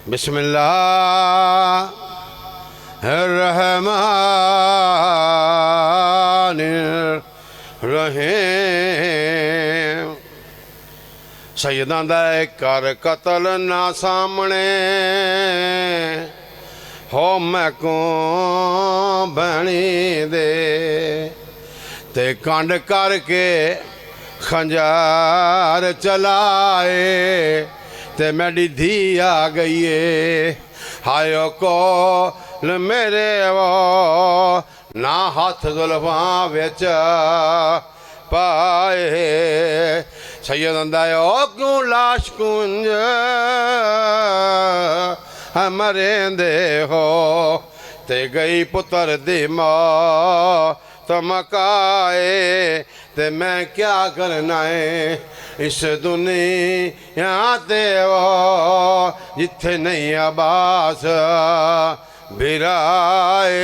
बिस्मिल्लाहिर्रहमानिर्रहीम। सैयदां दा कर कतल ना सामने हो मैं को बनी दे ते कंड करके खंजार चलाए ते मेरी धी आ गई है। हायो कोल मेरे वो ना हाथ जुल्फा विच पाए। सैयद आंदा ओ क्यों लाश कुंज मरेंदे हो ते गई पुत्र दी मौत मकाए ते मैं क्या करना है इस दुनिया ते वो जिथे नहीं आबास बिराए।